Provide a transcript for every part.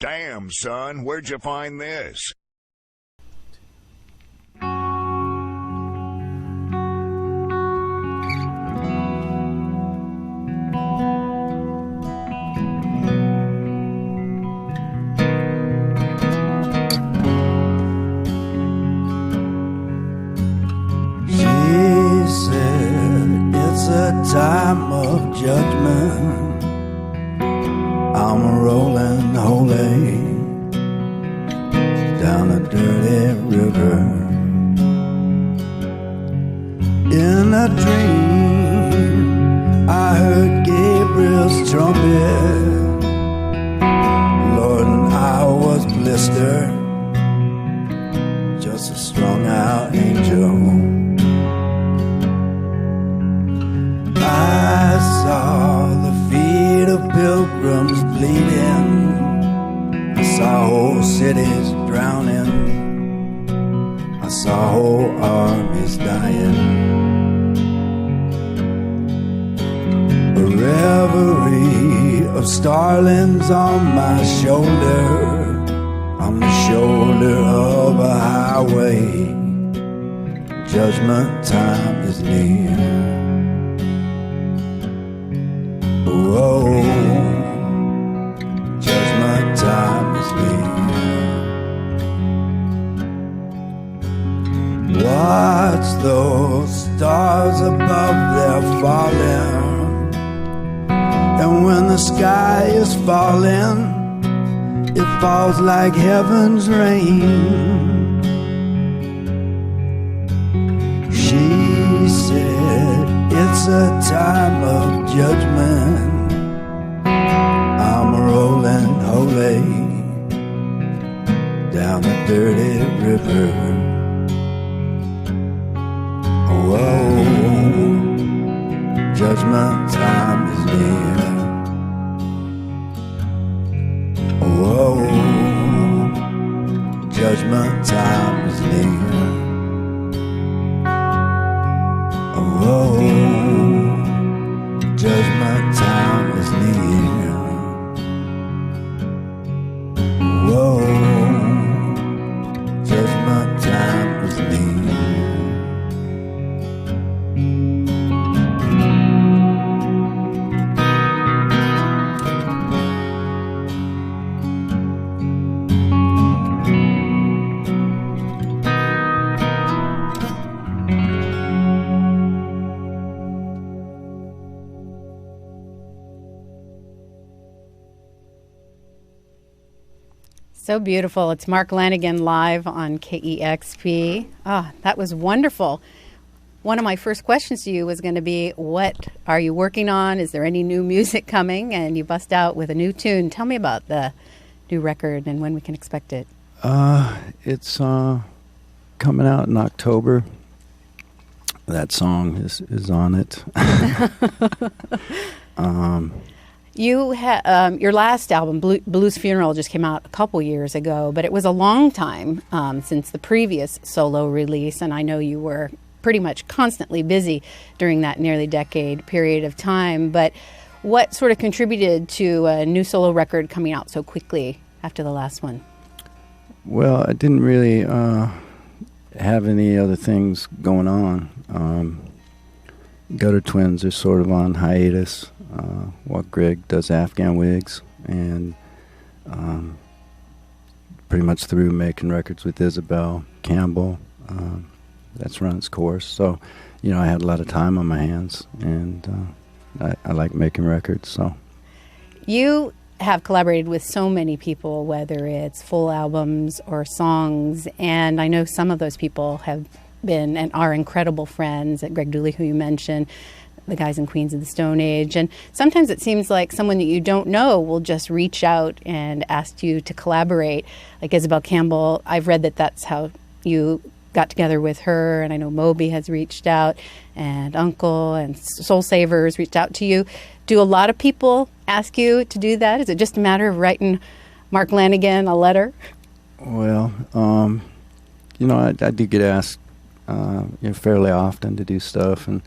Damn, son, where'd you find this? Time of judgment, I'm rolling holy down a dirty river. In a dream, I heard Gabriel's trumpet. Lord, and I was blistered, just a strung out angel. I saw the feet of pilgrims bleeding. I saw whole cities drowning. I saw whole armies dying. A reverie of starlings on my shoulder, on the shoulder of a highway. Judgment time is near. Whoa, judgment time is near. Watch those stars above, they're falling. And when the sky is falling, it falls like heaven's rain. She said, it's a time of judgment. I'm rolling holy down a dirty river. Whoa, judgment time is near. Whoa, judgment time is near. Whoa, judgment time is near. Whoa, judgment time is near. So beautiful. It's Mark Lanegan live on KEXP. That was wonderful. One of my first questions to you was going to be, what are you working on? Is there any new music coming? And you bust out with a new tune. Tell me about the new record and when we can expect it. It's coming out in October. That song is on it. Your last album, Blues Funeral, just came out a couple years ago, but it was a long time since the previous solo release, and I know you were pretty much constantly busy during that nearly decade period of time. But what sort of contributed to a new solo record coming out so quickly after the last one? Well, I didn't really have any other things going on. Gutter Twins are sort of on hiatus. While Greg does Afghan Wigs, and pretty much through making records with Isabel Campbell. That's run its course. So, I had a lot of time on my hands, and I like making records. So, you have collaborated with so many people, whether it's full albums or songs, and I know some of those people have been and are incredible friends. Greg Dooley, who you mentioned, the guys in Queens of the Stone Age. And sometimes it seems like someone that you don't know will just reach out and ask you to collaborate. Like Isabel Campbell, I've read that that's how you got together with her. And I know Moby has reached out, and Uncle and Soul Savers reached out to you. Do a lot of people ask you to do that? Is it just a matter of writing Mark Lanegan a letter? Well, I do get asked fairly often to do stuff, and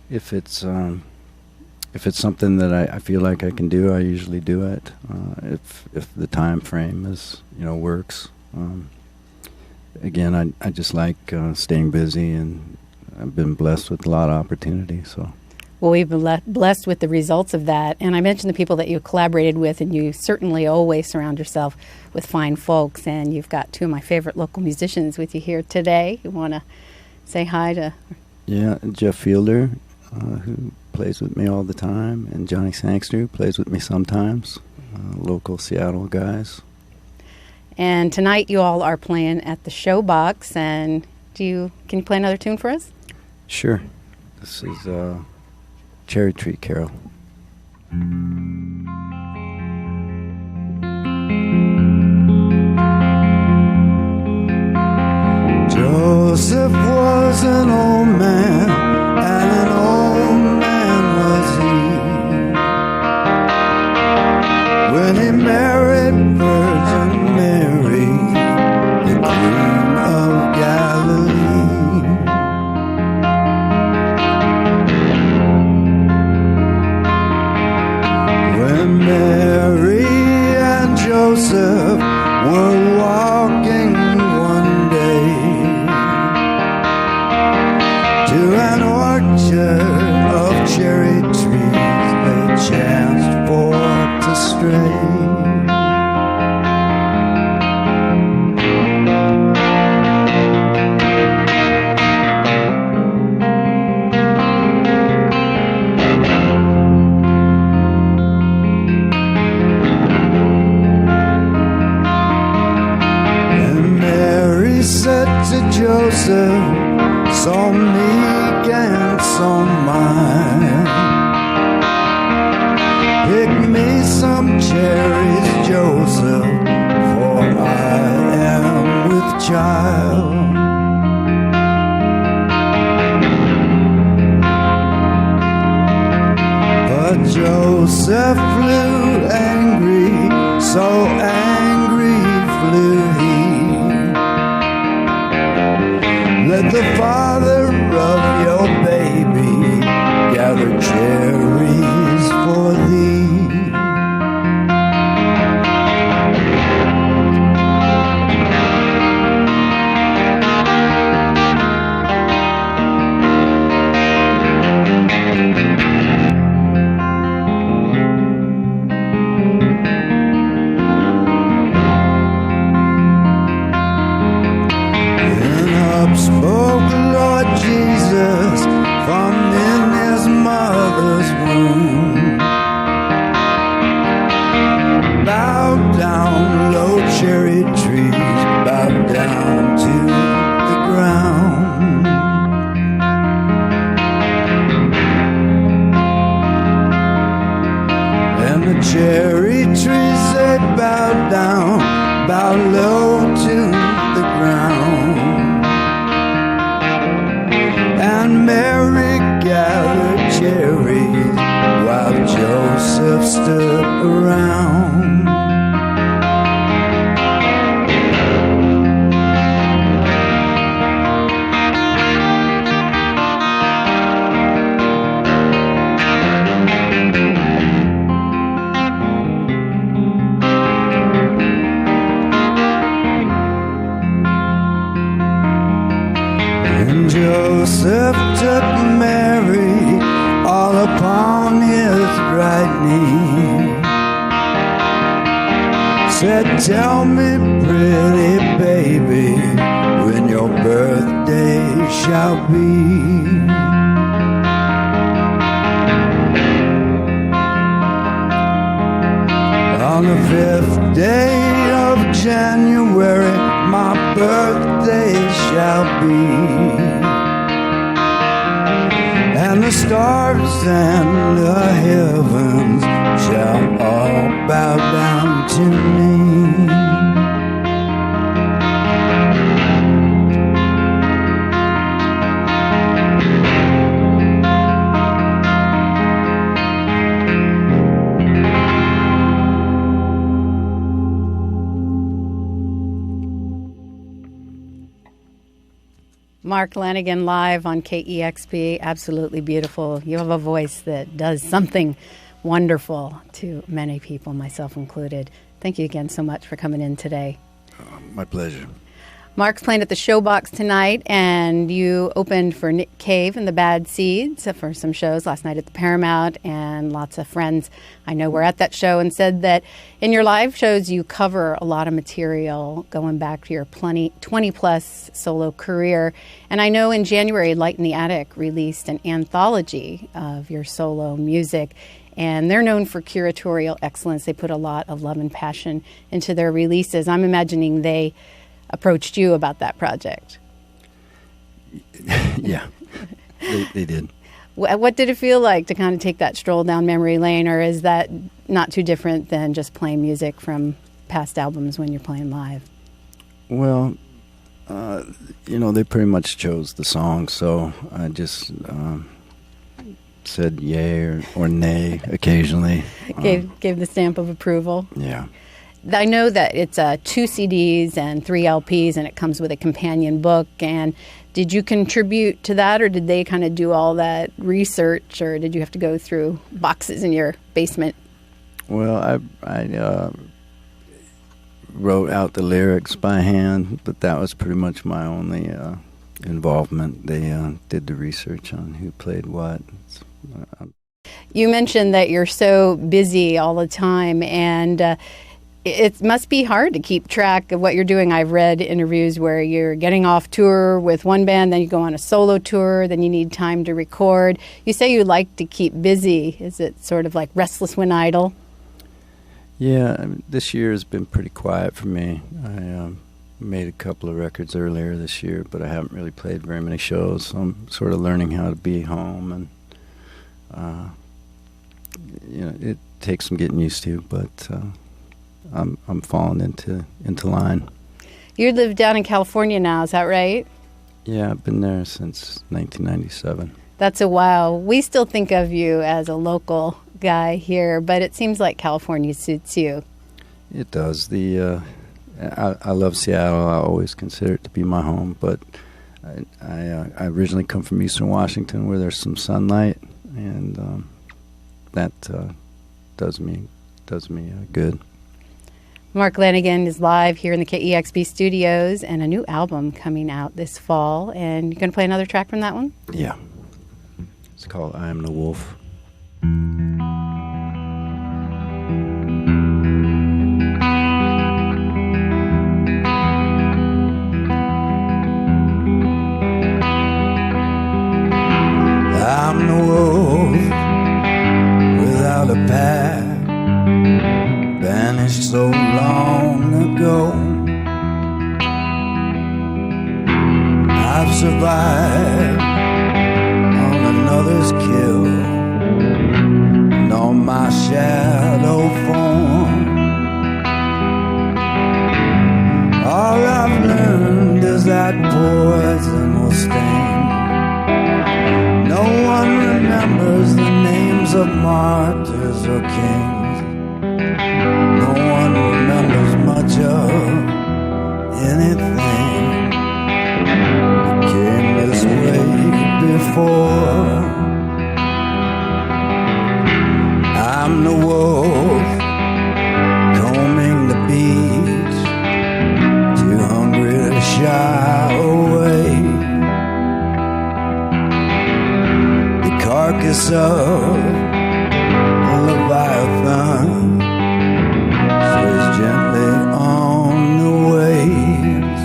if it's if it's something that I feel like I can do, I usually do it. If the time frame is, works. Again, I just like staying busy, and I've been blessed with a lot of opportunity. So. Well, we've been blessed with the results of that. And I mentioned the people that you collaborated with, and you certainly always surround yourself with fine folks. And you've got two of my favorite local musicians with you here today. You want to say hi to? Yeah, Jeff Fielder, who plays with me all the time, and Johnny Sangster, who plays with me sometimes, local Seattle guys. And tonight you all are playing at the Showbox. And can you play another tune for us? Sure. This is Cherry Tree Carol. Joseph was an old man, and an old man was he, when he married Virgin Mary, the Queen of Galilee. When Mary and Joseph were walking one day to an orchard of cherry trees, they chanced for to stray. Said to Joseph, so meek and so mild, pick me some cherries, Joseph, for I am with child. But Joseph flew angry, so angry flew he. Let the father of your baby gather cherries for thee. Spoke Lord Jesus from in his mother's womb. Bow down, low cherry trees, bow down to the ground. And the cherry trees, they bow down, bow low to the ground. And Mary gathered cherries while Joseph stood around. And Joseph took Mary all upon his right knee, said, tell me, pretty baby, when your birthday shall be. On the 5th day of January, my birthday shall be. And the stars and the heavens shall all bow down to me. Mark Lanegan live on KEXP. Absolutely beautiful. You have a voice that does something wonderful to many people, myself included. Thank you again so much for coming in today. My pleasure. Mark's playing at the Showbox tonight, and you opened for Nick Cave and the Bad Seeds for some shows last night at the Paramount, and lots of friends I know were at that show and said that in your live shows you cover a lot of material going back to your 20-plus solo career. And I know in January, Light in the Attic released an anthology of your solo music, and they're known for curatorial excellence. They put a lot of love and passion into their releases. I'm imagining they approached you about that project. Yeah, they did. What did it feel like to kind of take that stroll down memory lane, or is that not too different than just playing music from past albums when you're playing live? Well, they pretty much chose the song, so I just said yay or nay occasionally. Gave the stamp of approval. Yeah. I know that it's 2 CDs and 3 LPs, and it comes with a companion book. And did you contribute to that, or did they kind of do all that research, or did you have to go through boxes in your basement? Well, I wrote out the lyrics by hand, but that was pretty much my only involvement. They did the research on who played what. You mentioned that you're so busy all the time, and it must be hard to keep track of what you're doing. I've read interviews where you're getting off tour with one band, then you go on a solo tour, then you need time to record. You say you like to keep busy. Is it sort of like restless when idle? Yeah, this year has been pretty quiet for me. I made a couple of records earlier this year, but I haven't really played very many shows. So I'm sort of learning how to be home, and it takes some getting used to, but I'm falling into line. You live down in California now, is that right? Yeah, I've been there since 1997. That's a while. We still think of you as a local guy here, but it seems like California suits you. It does. I love Seattle. I always consider it to be my home, but I originally come from Eastern Washington, where there's some sunlight, and that does me good. Mark Lanegan is live here in the KEXP studios, and a new album coming out this fall. And you're going to play another track from that one? Yeah. It's called I Am the Wolf. I'm the wolf without a pack, vanished so long ago. I've survived on another's kill, and on my shadow form. All I've learned is that poison will sting. No one remembers the names of martyrs or kings. No one remembers much of anything that came this way before. I'm the wolf combing the beach, too hungry to shy away. The carcass of a Leviathan sways gently on the waves.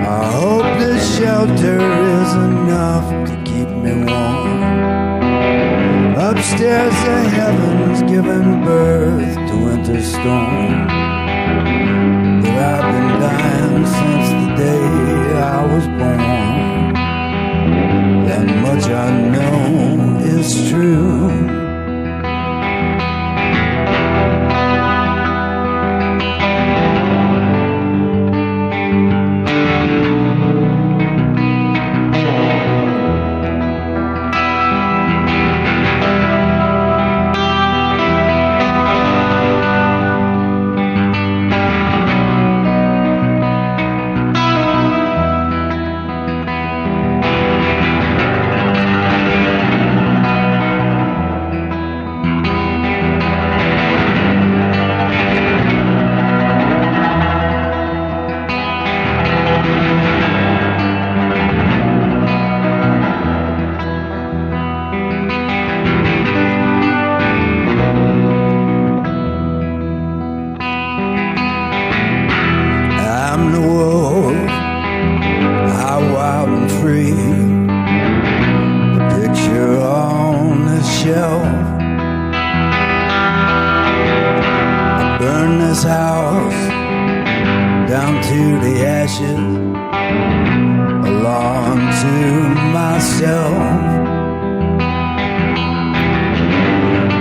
I hope this shelter is enough to keep me warm. Upstairs the heavens giving birth to winter storm. But I've been dying since the day I was born. And much I know is true. this house down to the ashes, belong to myself.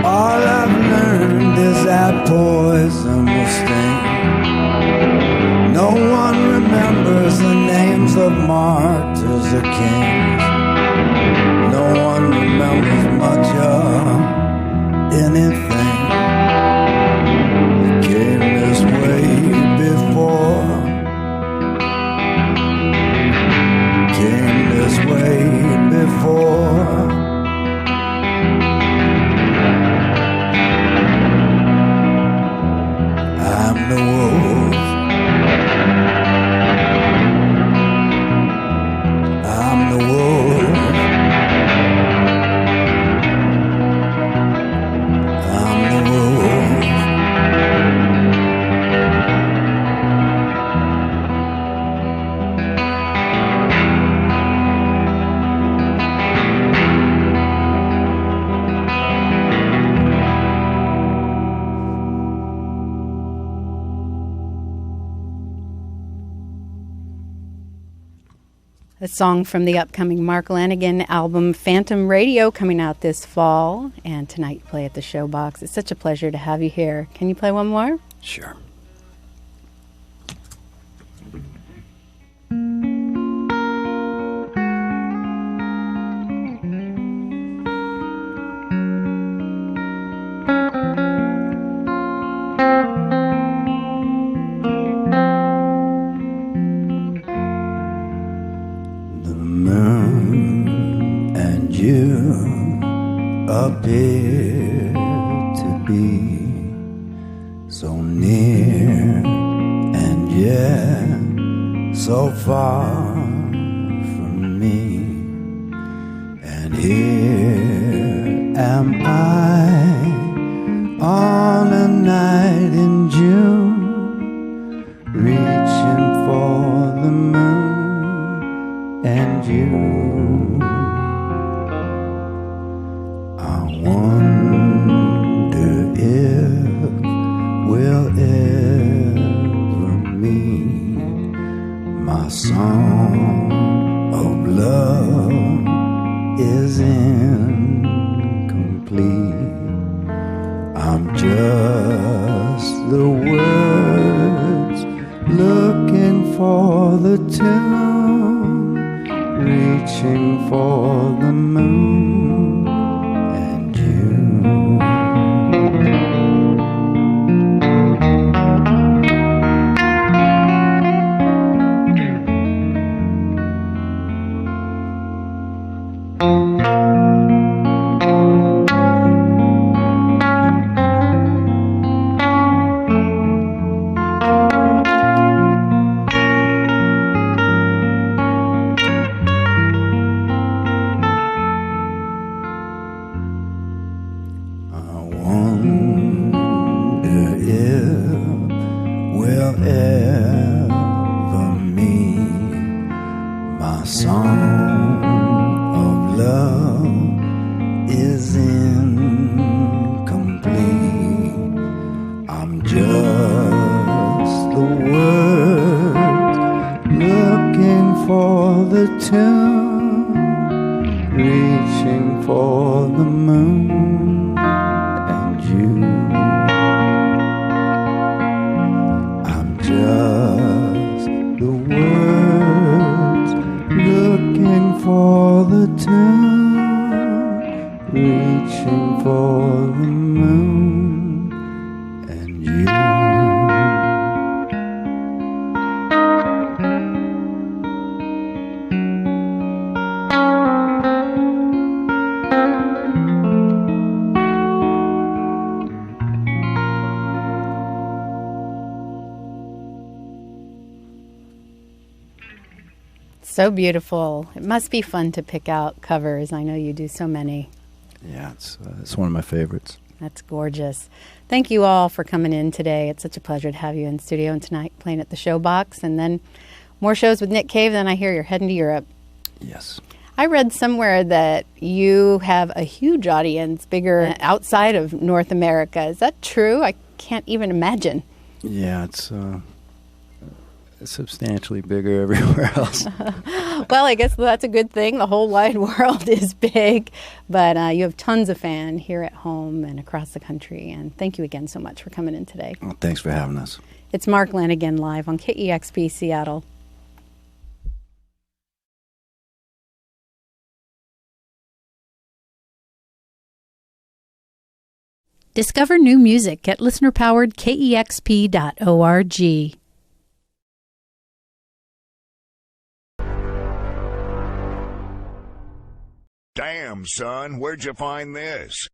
All I've learned is that poison will sting. No one remembers the names of martyrs or kings. No one remembers much of anything. It came this way before. Came this way before. I'm the wolf. I'm the wolf. I'm the wolf. A song from the upcoming Mark Lanegan album, Phantom Radio, coming out this fall. And tonight you play at the Showbox. It's such a pleasure to have you here. Can you play one more? Sure. Appear to be so near and yet so far from me. And here am I on a night in June, reaching for the moon and you. Wonder if we'll ever meet. My song of love is incomplete. I'm just the words looking for the tune, reaching for the moon. So beautiful. It must be fun to pick out covers. I know you do so many. Yeah, it's one of my favorites. That's gorgeous. Thank you all for coming in today. It's such a pleasure to have you in studio, and tonight playing at the Showbox, and then more shows with Nick Cave. Then I hear you're heading to Europe. Yes. I read somewhere that you have a huge audience, bigger outside of North America. Is that true? I can't even imagine. Yeah, it's substantially bigger everywhere else. Well, I guess that's a good thing. The whole wide world is big, but you have tons of fans here at home and across the country. And thank you again so much for coming in today. Well, thanks for having us. It's Mark Lanegan live on KEXP Seattle. Discover new music at listener-powered KEXP.org. Damn, son, where'd you find this?